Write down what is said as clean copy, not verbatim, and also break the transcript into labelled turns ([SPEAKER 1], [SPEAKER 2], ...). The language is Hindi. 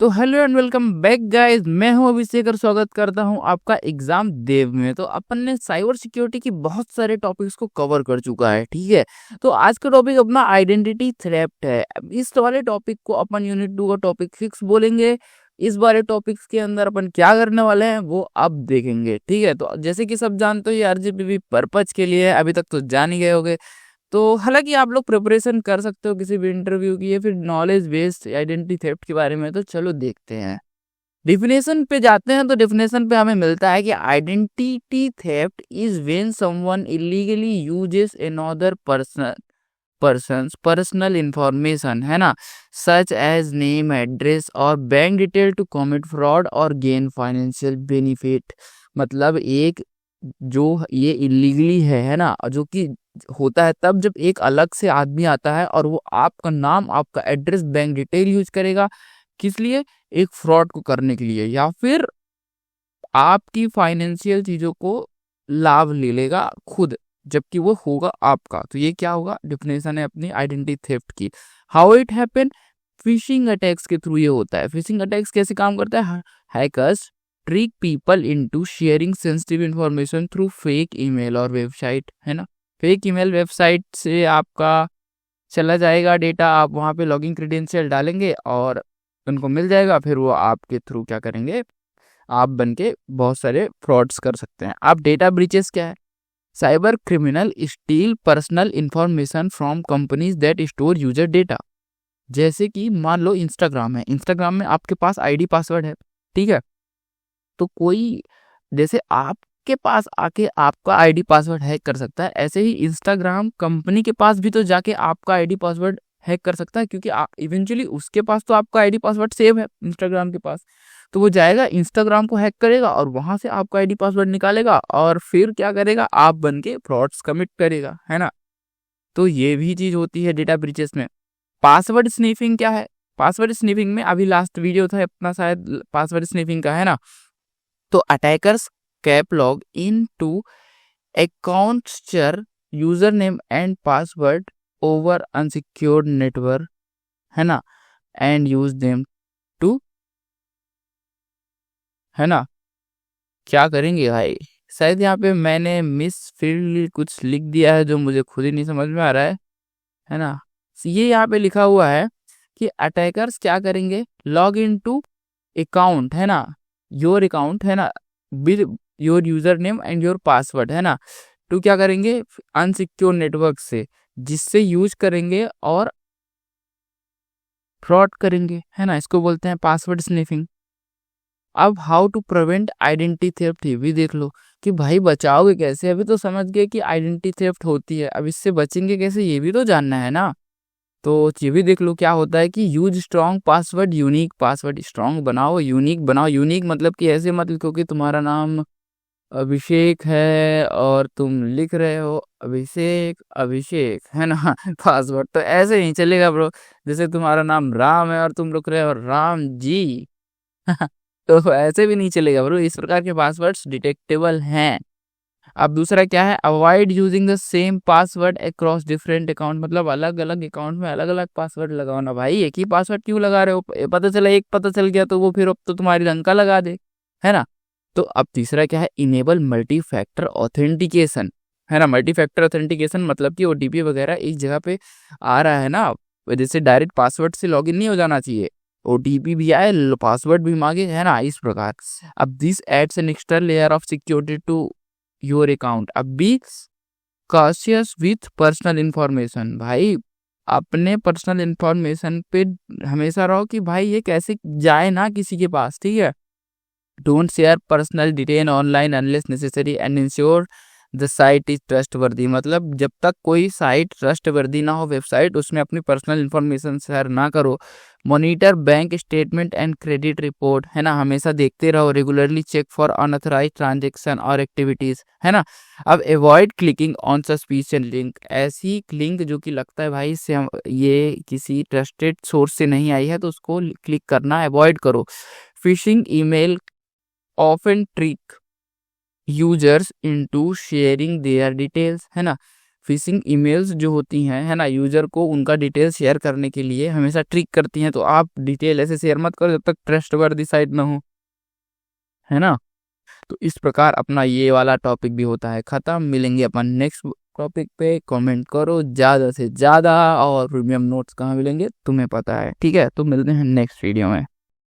[SPEAKER 1] तो hello and welcome back guys, मैं हूं अभिषेक और स्वागत करता हूं आपका एग्जाम देव में। तो अपन ने साइबर सिक्योरिटी की बहुत सारे टॉपिक्स को कवर कर चुका है, ठीक है। तो आज का टॉपिक अपना आइडेंटिटी थ्रेफ्ट है। अब इस वाले टॉपिक को अपन यूनिट 2 का टॉपिक 6 बोलेंगे। इस वाले टॉपिक्स के अंदर अपन क्या करने वाले हैं वो अब देखेंगे, ठीक है। तो जैसे कि सब जानते हो ये आरजीबी पर्पज के लिए है, अभी तक तो जान ही गए होगे। तो हालांकि आप लोग प्रिपरेशन कर सकते हो किसी भी इंटरव्यू की या फिर नॉलेज बेस्ड आइडेंटिटी थेफ्ट के बारे में। तो चलो देखते हैं, डिफिनेशन पे जाते हैं। तो डिफिनेशन पे हमें मिलता है कि identity theft is when someone illegally uses another person's personal information, है ना, सच एज नेम, एड्रेस और bank detail to commit fraud और गेन फाइनेंशियल बेनिफिट। मतलब एक जो ये इलीगली है ना, जो कि होता है तब जब एक अलग से आदमी आता है और वो आपका नाम, आपका एड्रेस, बैंक डिटेल यूज करेगा। किस लिए? एक फ्रॉड को करने के लिए, या फिर आपकी फाइनेंशियल चीजों को लाभ ले लेगा खुद, जबकि वो होगा आपका। तो ये क्या होगा? डिफिनेशन है अपनी आइडेंटिटी थेफ्ट की। How it happen? Phishing attacks के थ्रू ये होता है। फिशिंग अटैक्स कैसे काम करता है? Hackers trick people into sharing sensitive information through fake email और वेबसाइट, है ना। फेक ईमेल वेबसाइट से आपका चला जाएगा डेटा, आप वहाँ पे लॉगिन क्रेडेंशियल डालेंगे और उनको मिल जाएगा। फिर वो आपके थ्रू क्या करेंगे? आप बन के बहुत सारे फ्रॉड्स कर सकते हैं। आप डेटा ब्रीचेस क्या है? Cyber criminal steel personal information from companies that store user data. जैसे कि मान लो इंस्टाग्राम है, इंस्टाग्राम में आपके पास आईडी पासवर्ड है, ठीक है। तो कोई जैसे आपके पास आके आपका आईडी पासवर्ड हैक कर सकता है, ऐसे ही इंस्टाग्राम कंपनी के पास भी तो जाके आपका आईडी पासवर्ड हैक कर सकता है, क्योंकि इवेंचुअली उसके पास तो आपका आईडी पासवर्ड सेव है इंस्टाग्राम के पास। तो वो जाएगा इंस्टाग्राम को हैक करेगा और वहां से आपका आईडी पासवर्ड निकालेगा और फिर क्या करेगा? आप बन के फ्रॉड्स कमिट करेगा, है ना। तो ये भी चीज होती है डेटा ब्रीचेस में। पासवर्ड स्निफिंग क्या है? पासवर्ड स्निफिंग में अभी लास्ट वीडियो था अपना शायद पासवर्ड स्निफिंग का, है ना। तो attackers can log in to account user name and password over unsecured network, है ना, एंड यूज देम टू, है ना। क्या करेंगे भाई? शायद यहाँ पे मैंने मिस फील्ड कुछ लिख दिया है जो मुझे खुद ही नहीं समझ में आ रहा है ना। ये यहाँ पे लिखा हुआ है कि अटैकर्स क्या करेंगे? लॉग इन टू अकाउंट, है ना, योर अकाउंट, है ना, with your user name and your password, है ना, तो क्या करेंगे? अनसिक्योर नेटवर्क से, जिससे यूज करेंगे और फ्रॉड करेंगे, है ना। इसको बोलते हैं पासवर्ड स्निफिंग। अब how to prevent identity theft, ये भी देख लो कि भाई बचाओगे कैसे। अभी तो समझ गए कि आइडेंटिटी थेफ्ट होती है, अब इससे बचेंगे कैसे ये भी तो जानना है ना। तो ये भी देख लो क्या होता है कि use strong password, unique password. Strong बनाओ, यूनिक बनाओ। यूनिक मतलब कि ऐसे मत लिखो कि तुम्हारा नाम अभिषेक है और तुम लिख रहे हो अभिषेक अभिषेक, है ना। पासवर्ड तो ऐसे नहीं चलेगा ब्रो। जैसे तुम्हारा नाम राम है और तुम लिख रहे हो राम जी। तो ऐसे भी नहीं चलेगा ब्रो। इस प्रकार के पासवर्ड्स डिटेक्टेबल हैं। अब दूसरा क्या है? Avoid using the same password across different account. मतलब अलग अलग अकाउंट में अलग अलग पासवर्ड लगाओ। भाई एक ही पासवर्ड क्यों लगा रहे हो? पता चला एक पता चल गया तो वो फिर अब तो तुम्हारी लंका लगा दे, है ना। तो अब तीसरा क्या है? इनेबल मल्टी फैक्टर ऑथेंटिकेशन, है ना। मल्टी फैक्टर ऑथेंटिकेशन मतलब कि ओटीपी वगैरह एक जगह पे आ रहा है ना, जैसे डायरेक्ट पासवर्ड से लॉगिन नहीं हो जाना चाहिए। ओटीपी भी आए, पासवर्ड भी मांगे, है ना, इस प्रकार। अब this adds an extra layer of security to your account. अब be cautious with personal information. भाई अपने पर्सनल इंफॉर्मेशन पे हमेशा रहो कि भाई ये कैसे जाए ना किसी के पास, ठीक है। Don't share personal detail online unless necessary and ensure the site is trustworthy. मतलब जब तक कोई साइट ट्रस्टवर्दी ना हो, वेबसाइट, उसमें अपनी पर्सनल इंफॉर्मेशन शेयर ना करो। Monitor bank statement and credit report, है ना, हमेशा देखते रहो। Regularly check for unauthorised transaction और एक्टिविटीज, है ना। अब avoid clicking on suspicious link. ऐसी लिंक जो कि लगता है भाई इससे ये किसी ट्रस्टेड सोर्स से नहीं आई है तो उसको क्लिक करना अवॉइड करो। Phishing email often trick users into sharing their details, है ना। फिशिंग ईमेल्स जो होती हैं, है ना, यूज़र को उनका डिटेल शेयर करने के लिए हमेशा ट्रिक करती हैं। तो आप डिटेल ऐसे शेयर मत करो जब तक ट्रस्टवर्दी साइट ना हो, है ना। तो इस प्रकार अपना ये वाला टॉपिक भी होता है खत्म। मिलेंगे अपन नेक्स्ट टॉपिक पे। कमेंट करो ज़्यादा से ज़्यादा। और प्रीमियम नोट्स कहाँ मिलेंगे तुम्हें पता है, ठीक है। तो मिलते हैं नेक्स्ट वीडियो में।